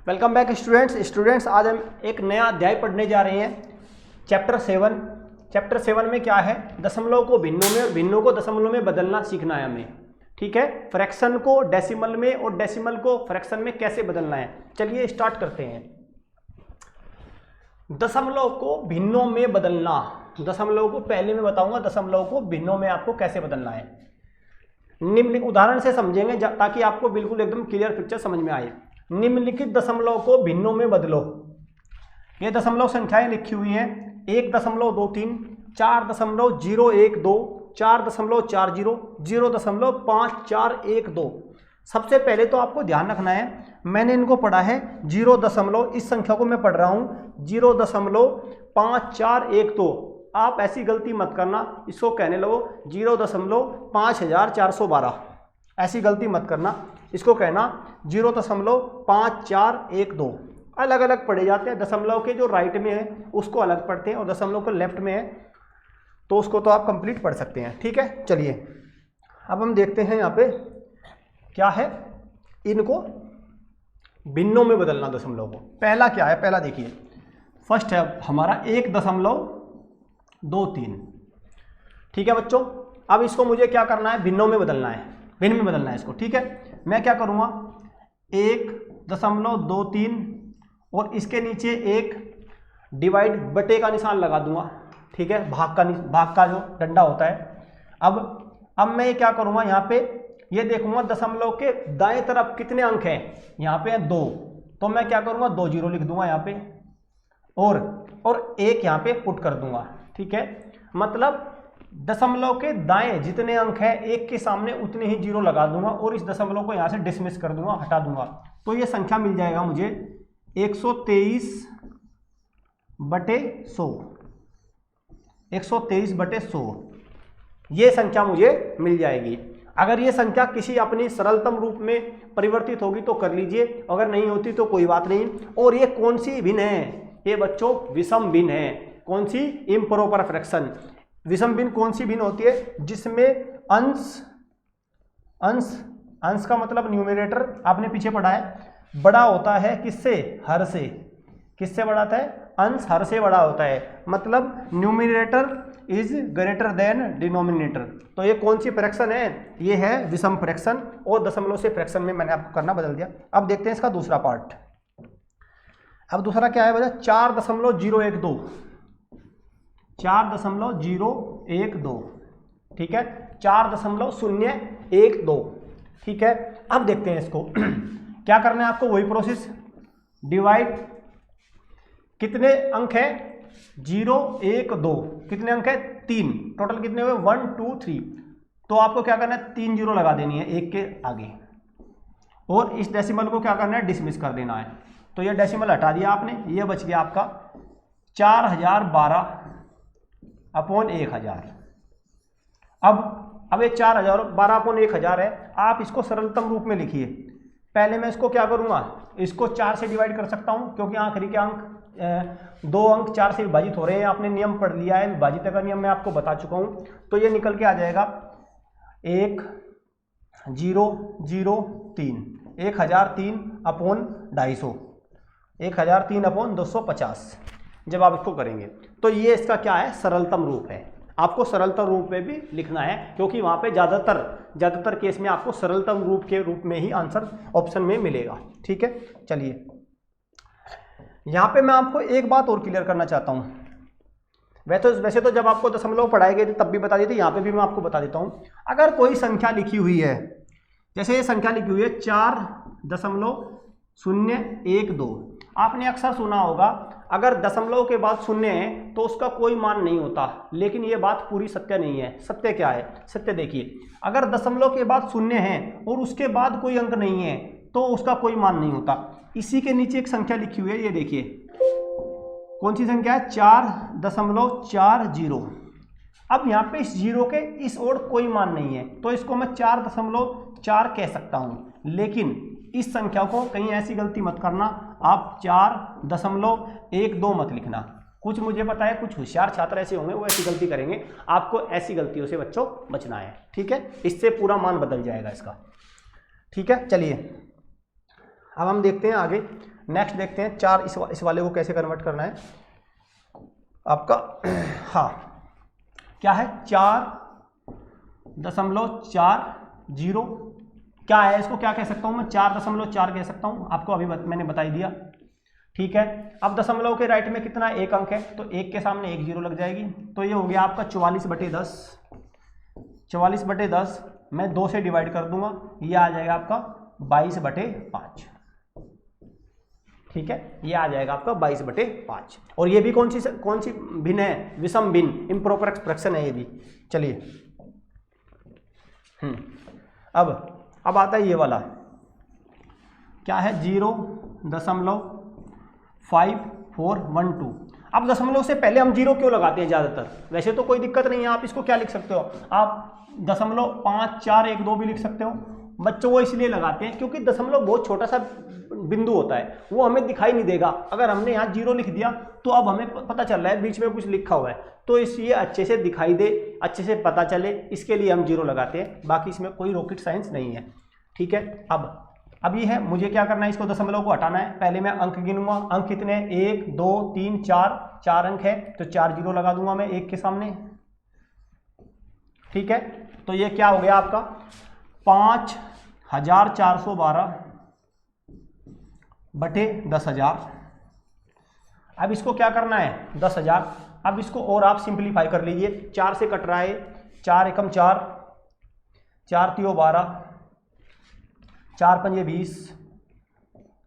Welcome back students आज हम एक नया अध्याय पढ़ने जा रहे हैं। चैप्टर 7 में क्या है, दशमलव को भिन्नों में और भिन्नों को दशमलव में बदलना सीखना है हमें। ठीक है, फ्रैक्शन को डेसिमल में और डेसिमल को फ्रैक्शन में कैसे बदलना है। चलिए स्टार्ट करते हैं। दशमलव को भिन्नों में बदलना, दशमलव को पहले मैं बताऊंगा दशमलव को भिन्नों में आपको कैसे बदलना है। निम्न उदाहरण से समझेंगे ताकि आपको बिल्कुल एकदम क्लियर पिक्चर समझ में आए। निम्नलिखित दशमलव को भिन्नों में बदलो। ये दशमलव संख्याएं लिखी हुई हैं 1.23, 4.012, 4.40, 0.5412। सबसे पहले तो आपको ध्यान रखना है, मैंने इनको पढ़ा है 0. इस संख्या को मैं पढ़ रहा हूँ 0.5412। आप ऐसी गलती मत करना, इसको कहने लगो 0.5412। ऐसी गलती मत करना, इसको कहना 0.5412। अलग अलग पढ़े जाते हैं। दशमलव के जो राइट में है उसको अलग पढ़ते हैं और दशमलव के लेफ्ट में है तो उसको तो आप कंप्लीट पढ़ सकते हैं। ठीक है, चलिए अब हम देखते हैं यहाँ पे क्या है, इनको भिन्नों में बदलना दशमलव को। पहला क्या है, पहला देखिए फर्स्ट है हमारा 1.23। ठीक है बच्चों, अब इसको मुझे क्या करना है, भिन्नों में बदलना है, भिन्न में बदलना है इसको। ठीक है, मैं क्या करूँगा 1.23 और इसके नीचे एक डिवाइड बटे का निशान लगा दूंगा। ठीक है, भाग का जो डंडा होता है। अब मैं क्या करूँगा, यहाँ पे ये देखूंगा दशमलव के दाएं तरफ कितने अंक हैं, यहाँ पे हैं 2, तो मैं क्या करूँगा 2 0 लिख दूंगा यहाँ पे और एक यहाँ पे पुट कर दूंगा। ठीक है, मतलब दशमलव के दाएं जितने अंक हैं एक के सामने उतने ही 0 लगा दूंगा और इस दशमलव को यहाँ से डिसमिस कर दूंगा, हटा दूंगा। तो ये संख्या मिल जाएगा मुझे 123/100। 123/100 ये संख्या मुझे मिल जाएगी। अगर ये संख्या किसी अपनी सरलतम रूप में परिवर्तित होगी तो कर लीजिए, अगर नहीं होती तो कोई बात नहीं। और ये कौन सी भिन्न है, ये बच्चों विषम भिन्न है। कौन सी, इम्प्रॉपर फ्रैक्शन। विषम भिन्न कौन सी भिन्न होती है, जिसमें अंश का मतलब न्यूमरेटर आपने पीछे पढ़ा है, बड़ा होता है किससे, हर से। किससे बड़ा होता है, अंश हर से बड़ा होता है, मतलब numerator is greater than denominator. तो ये कौन सी फ्रैक्शन है, ये है विषम फ्रैक्शन। और दशमलव से फ्रैक्शन में मैंने आपको करना बदल दिया। अब देखते हैं इसका दूसरा पार्ट। अब दूसरा क्या है बच्चा, 4.012। 4.012। ठीक है, 4.012। ठीक है, अब देखते हैं इसको क्या करना है आपको, वही प्रोसेस। डिवाइड, कितने अंक है 0 1 2, कितने अंक है 3, टोटल कितने हुए 1 2 3। तो आपको क्या करना है 3 0 लगा देनी है एक के आगे और इस डेसिमल को क्या करना है, डिसमिस कर देना है। तो ये डेसिमल हटा दिया आपने, ये बच गया आपका 4012/1000। अब ये 4012/1000 है। आप इसको सरलतम रूप में लिखिए। पहले मैं इसको क्या करूँगा, इसको 4 से डिवाइड कर सकता हूँ क्योंकि आखिरी के अंक 2 अंक 4 से विभाजित हो रहे हैं। आपने नियम पढ़ लिया है, विभाजित का नियम मैं आपको बता चुका हूँ। तो ये निकल के आ जाएगा 1003, 1003/250, 1003/250 जब आप इसको करेंगे। तो ये इसका क्या है, सरलतम रूप है। आपको सरलतम रूप में भी लिखना है क्योंकि वहाँ पे ज़्यादातर केस में आपको सरलतम रूप के रूप में ही आंसर ऑप्शन में मिलेगा। ठीक है, चलिए यहाँ पे मैं आपको एक बात और क्लियर करना चाहता हूँ। वैसे तो जब आपको दशमलव पढ़ाए गए थे तब भी बता दी थी, यहाँ पे भी मैं आपको बता देता हूँ। अगर कोई संख्या लिखी हुई है, जैसे ये संख्या लिखी हुई है 4.012, आपने अक्सर सुना होगा अगर दशमलव के बाद शून्य है तो उसका कोई मान नहीं होता, लेकिन ये बात पूरी सत्य नहीं है। सत्य क्या है, सत्य देखिए, अगर दशमलव के बाद शून्य है और उसके बाद कोई अंक नहीं है तो उसका कोई मान नहीं होता। इसी के नीचे एक संख्या लिखी हुई है, ये देखिए कौन सी संख्या है, 4.40। अब यहाँ पे इस जीरो के इस ओर कोई मान नहीं है तो इसको मैं 4.4 कह सकता हूँ। लेकिन इस संख्या को कहीं ऐसी गलती मत करना, आप 4.12 मत लिखना। कुछ मुझे पता है कुछ होशियार छात्र ऐसे होंगे वो ऐसी गलती करेंगे, आपको ऐसी गलतियों से बच्चों बचना है। ठीक है, इससे पूरा मान बदल जाएगा इसका। ठीक है, चलिए अब हम देखते हैं आगे। नेक्स्ट देखते हैं 4, इस वाले को कैसे कन्वर्ट करना है आपका। हाँ, क्या है 4.40, क्या है इसको क्या कह सकता हूँ मैं, 4.4 कह सकता हूँ, आपको अभी मैंने बता ही दिया। ठीक है, अब दशमलव के राइट में कितना, एक अंक है, तो एक के सामने एक जीरो लग जाएगी, तो ये हो गया आपका 44/10। 44/10 मैं 2 से डिवाइड कर दूंगा, ये आ जाएगा आपका 22/5। ठीक है, ये आ जाएगा आपका 22/5। और ये भी कौन सी भिन्न है, विषम भिन्न, इम्प्रॉपर एक्सप्रेशन है ये भी। चलिए अब आता है ये वाला, क्या है 0.5412। अब दशमलव से पहले हम जीरो क्यों लगाते हैं ज़्यादातर, वैसे तो कोई दिक्कत नहीं है, आप इसको क्या लिख सकते हो, आप 0.5412 भी लिख सकते हो। बच्चों वो इसलिए लगाते हैं क्योंकि दशमलव बहुत छोटा सा बिंदु होता है, वो हमें दिखाई नहीं देगा। अगर हमने यहाँ जीरो लिख दिया तो अब हमें पता चल रहा है बीच में कुछ लिखा हुआ है, तो इसलिए अच्छे से दिखाई दे, अच्छे से पता चले, इसके लिए हम जीरो लगाते हैं, बाकी इसमें कोई रॉकेट साइंस नहीं है। ठीक है, अब ये है, मुझे क्या करना है, इसको दशमलव को हटाना है। पहले मैं अंक गिनूंगा, अंक कितने, 1 2 3 4 अंक है, तो 4 जीरो लगा दूंगा मैं एक के सामने। ठीक है, तो ये क्या हो गया आपका 5412/10,000। अब इसको क्या करना है 10,000। अब इसको और आप सिंप्लीफाई कर लीजिए, 4 से कट रहा है, 4 एकम 4, 4 तियो 12, 4 पंजे 20,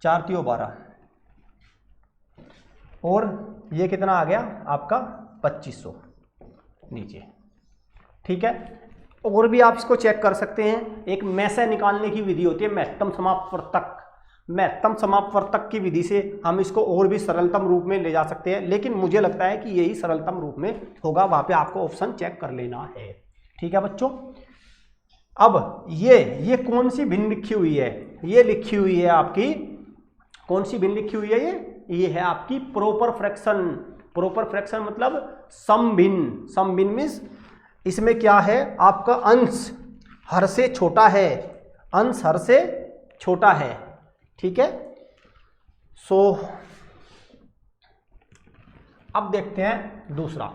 4 तियो 12, और ये कितना आ गया आपका 2500 नीचे। ठीक है, और भी आप इसको चेक कर सकते हैं, एक मैसे निकालने की विधि होती है, महत्तम समापवर्तक। महत्तम समापवर्तक की विधि से हम इसको और भी सरलतम रूप में ले जा सकते हैं, लेकिन मुझे लगता है कि यही सरलतम रूप में होगा, वहां पे आपको ऑप्शन चेक कर लेना है। ठीक है बच्चों, अब ये कौन सी भिन्न लिखी हुई है, ये लिखी हुई है आपकी, कौन सी भिन्न लिखी हुई है, ये है आपकी प्रॉपर फ्रैक्शन। प्रॉपर फ्रैक्शन मतलब समभिन्न। समभिन्न मीन्स इसमें क्या है, आपका अंश हर से छोटा है, अंश हर से छोटा है। ठीक है, सो अब देखते हैं दूसरा,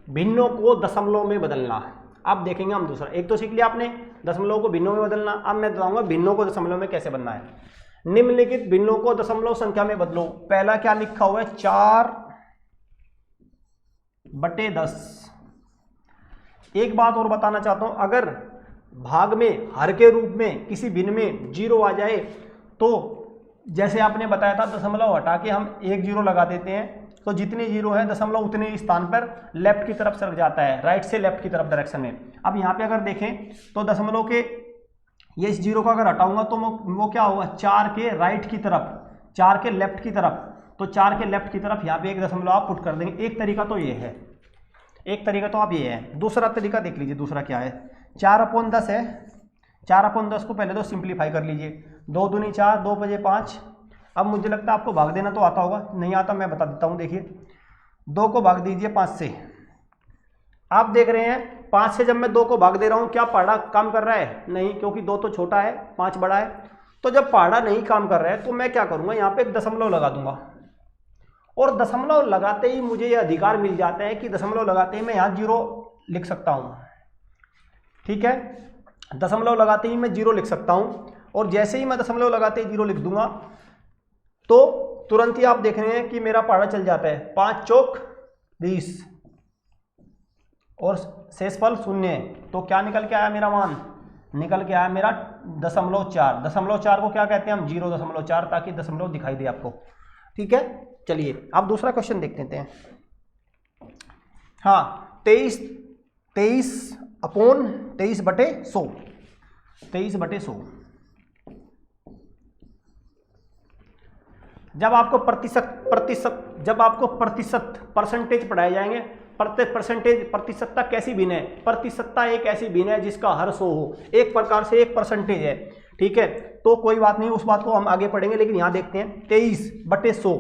भिन्नों को दशमलव में बदलना। अब देखेंगे हम दूसरा, एक तो सीख लिया आपने दशमलव को भिन्नों में बदलना, अब मैं बताऊंगा भिन्नों को दशमलव में कैसे बनना है। निम्नलिखित भिन्नों को दशमलव संख्या में बदलो। पहला क्या लिखा हुआ है 4/10। एक बात और बताना चाहता हूं, अगर भाग में हर के रूप में किसी भिन्न में जीरो आ जाए तो जैसे आपने बताया था दशमलव हटा के हम एक जीरो लगा देते हैं, तो जितने जीरो है दशमलव उतने ही स्थान पर लेफ्ट की तरफ सरक जाता है, राइट से लेफ्ट की तरफ डायरेक्शन में। अब यहाँ पे अगर देखें तो दशमलव के ये इस जीरो को अगर हटाऊंगा तो वो क्या होगा 4 के राइट की तरफ, 4 के लेफ्ट की तरफ, तो 4 के लेफ्ट की तरफ यहाँ पे एक दशमलव आप पुट कर देंगे। एक तरीका तो ये है, एक तरीका तो आप ये है। दूसरा तरीका देख लीजिए, दूसरा क्या है 4/10 है, 4/10 को पहले तो सिंप्लीफाई कर लीजिए, 2 दूनी 4, 2 बजे 5। अब मुझे लगता है आपको भाग देना तो आता होगा, नहीं आता मैं बता देता हूँ। देखिए 2 को भाग दीजिए 5 से, आप देख रहे हैं 5 से जब मैं 2 को भाग दे रहा हूँ क्या पहाड़ा काम कर रहा है, नहीं, क्योंकि 2 तो छोटा है 5 बड़ा है। तो जब पहाड़ा नहीं काम कर रहा है तो मैं क्या करूँगा, यहाँ पे एक दशमलव लगा दूंगा, और दशमलव लगाते ही मुझे ये अधिकार मिल जाता है कि दशमलव लगाते ही मैं यहाँ जीरो लिख सकता हूँ। ठीक है, दशमलव लगाते ही मैं जीरो लिख सकता हूँ, और जैसे ही मैं दशमलव लगाते ही जीरो लिख दूंगा तो तुरंत ही आप देख रहे हैं कि मेरा पहाड़ा चल जाता है, 5 चौक 20 और शेषफल 0। तो क्या निकल के आया मेरा मान, निकल के आया मेरा 0.4। 0.4 को क्या कहते हैं हम 0.4, ताकि दशमलव दिखाई दे आपको। ठीक है, चलिए अब दूसरा क्वेश्चन देख लेते हैं। हाँ 23/100, 23/100। जब आपको प्रतिशत परसेंटेज पढ़ाए जाएंगे, प्रतिशतता कैसी भिन्न है, प्रतिशतता एक ऐसी भिन्न है जिसका हर 100 हो, एक प्रकार से एक परसेंटेज है। ठीक है, तो कोई बात नहीं, उस बात को हम आगे पढ़ेंगे, लेकिन यहां देखते हैं 23/100।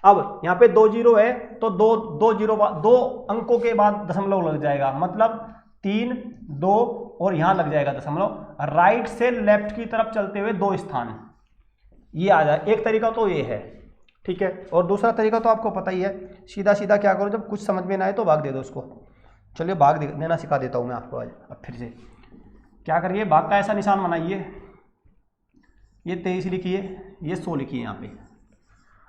अब यहाँ पे 2 जीरो है तो दो अंकों के बाद दशमलव लग जाएगा, मतलब 3 2 और यहां लग जाएगा दशमलव। राइट से लेफ्ट की तरफ चलते हुए 2 स्थान, ये आ जाए। एक तरीका तो ये है, ठीक है। और दूसरा तरीका तो आपको पता ही है, सीधा सीधा क्या करो, जब कुछ समझ में ना आए तो भाग दे दो उसको। चलिए भाग देना सिखा देता हूँ मैं आपको आज। अब फिर से क्या करिए, भाग का ऐसा निशान बनाइए, ये 23 लिखिए, ये 100 लिखिए यहाँ पे।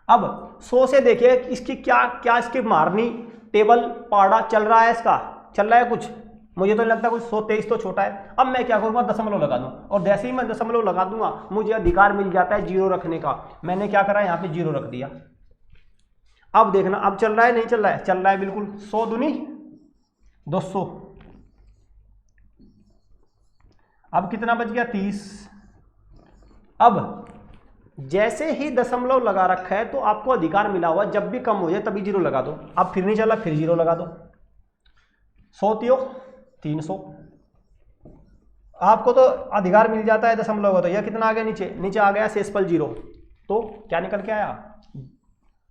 अब 100 से देखिए इसकी क्या क्या इसकी मारनी टेबल पाड़ा चल रहा है, इसका चल रहा है कुछ, मुझे तो नहीं लगता कुछ। 123 तो छोटा है। अब मैं क्या करूँगा, दशमलव लगा दूँ, और जैसे ही मैं दशमलव लगा दूंगा मुझे अधिकार मिल जाता है 0 रखने का। मैंने क्या करा, यहाँ पे 0 रख दिया। अब देखना अब चल रहा है नहीं चल रहा है, चल रहा है बिल्कुल। 100 दूनी 200, अब कितना बच गया 30। अब जैसे ही दशमलव लगा रखा है तो आपको अधिकार मिला हुआ, जब भी कम हो जाए तभी 0 लगा दो। अब फिर नहीं चला, फिर 0 लगा दो। 100 तियो 300, आपको तो अधिकार मिल जाता है दशमलव का। तो यह कितना आ गया, नीचे नीचे आ गया शेषफल 0। तो क्या निकल के आया,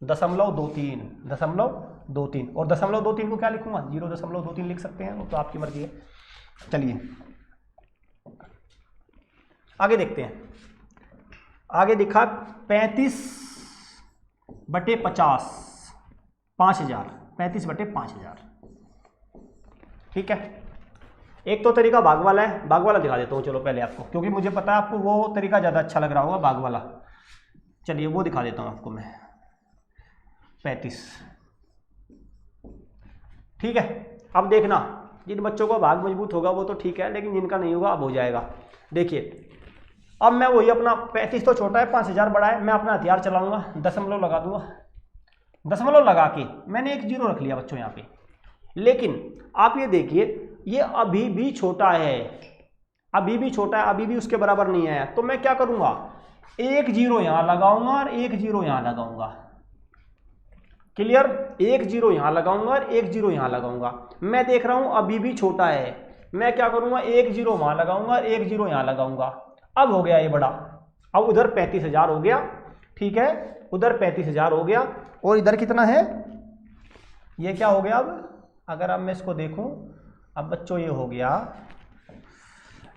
0.23, 0.23। और 0.23 को क्या लिखूंगा, 0.23 लिख सकते हैं, वो तो आपकी मर्जी है। चलिए आगे देखते हैं। आगे दिखा 35/50, 5000, 35/5000, ठीक है। एक तो तरीका भाग वाला है, भाग वाला दिखा देता हूँ चलो पहले आपको, क्योंकि मुझे पता है आपको वो तरीका ज़्यादा अच्छा लग रहा होगा, भाग वाला। चलिए वो दिखा देता हूँ आपको मैं। 35, ठीक है। अब देखना, जिन बच्चों का भाग मजबूत होगा वो तो ठीक है, लेकिन जिनका नहीं होगा अब हो जाएगा। देखिए अब मैं वही अपना 35 तो छोटा है, 5000 बड़ा है, मैं अपना हथियार चलाऊंगा, दशमलव लगा दूंगा। दशमलव लगा के मैंने एक 0 रख लिया बच्चों यहाँ पे। लेकिन आप ये देखिए, ये अभी भी छोटा है, अभी भी छोटा है, अभी भी उसके बराबर नहीं है। तो मैं क्या करूंगा, एक 0 यहां लगाऊंगा और एक 0 यहां लगाऊंगा। क्लियर, एक 0 यहां लगाऊंगा और एक 0 यहां लगाऊंगा। मैं देख रहा हूं अभी भी छोटा है, मैं क्या करूंगा, एक 0 वहां लगाऊंगा और एक 0 यहां लगाऊंगा। अब हो गया ये बड़ा, अब उधर 35,000 हो गया, ठीक है, उधर 35,000 हो गया, और इधर कितना है, ये क्या हो गया। अब अगर अब मैं इसको देखूं, अब बच्चों ये हो गया,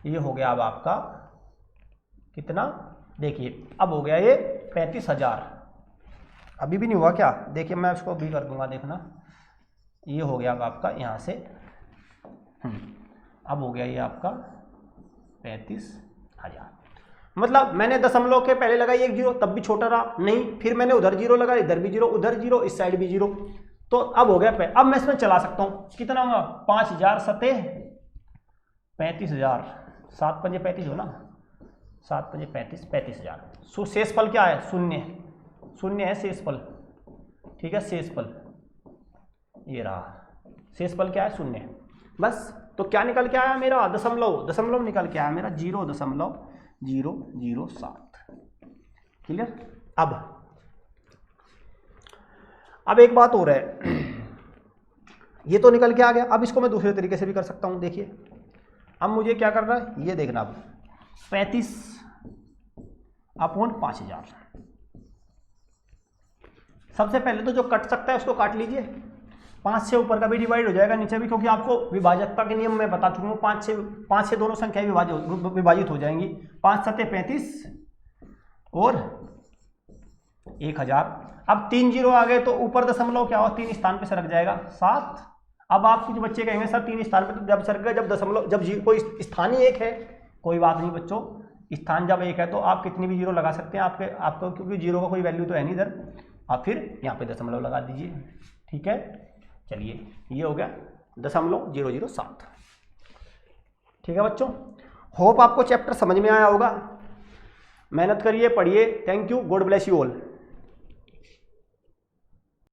ये हो गया अब आपका कितना, देखिए अब हो गया ये 35,000। अभी भी नहीं हुआ क्या, देखिए मैं इसको भी कर दूंगा, देखना ये हो गया अब आपका यहाँ से, अब हो गया ये आपका 35,000। मतलब मैंने दशमलव के पहले लगाई एक 0, तब भी छोटा रहा नहीं, फिर मैंने उधर 0 लगा, इधर भी 0, उधर 0, इस साइड भी 0, तो अब हो गया। अब मैं इसमें चला सकता हूँ, कितना होगा, 5000 सतह 35,000, 7 पंजे 35 हो ना, 7 पंजे 35, 35,000। शेषफल क्या है, 0, 0 है शेषफल, ठीक है, शेषफल ये रहा, शेषफल क्या है, 0। बस, तो क्या निकल के आया मेरा, दशमलव निकल के आया मेरा 0.007। क्लियर। अब एक बात हो रहा है, ये तो निकल के आ गया। अब इसको मैं दूसरे तरीके से भी कर सकता हूं। देखिए अब मुझे क्या करना है, ये देखना, अब 35/5000। सबसे पहले तो जो कट सकता है उसको काट लीजिए, 5 से ऊपर का भी डिवाइड हो जाएगा, नीचे भी, क्योंकि आपको विभाजकता के नियम मैं बता चुका हूँ, 5 से दोनों संख्याएं विभाजित हो जाएंगी। 5 सत्ते 35 और 1000। अब 3 0 आ गए तो ऊपर दशमलव क्या हुआ, 3 स्थान पे सरक जाएगा, 7। अब आप कुछ बच्चे कहेंगे सर 3 स्थान पे तो जब सरक गया, जब दशमलव, जब कोई स्थान ही एक है, कोई बात नहीं बच्चों, स्थान जब एक है तो आप कितनी भी 0 लगा सकते हैं, आपको क्योंकि 0 का कोई वैल्यू तो है नहीं इधर, आप फिर यहाँ पे दशमलव लगा दीजिए, ठीक है। चलिए ये हो गया 0.007। ठीक है बच्चों, होप आपको चैप्टर समझ में आया होगा। मेहनत करिए, पढ़िए। Thank you, God bless you all.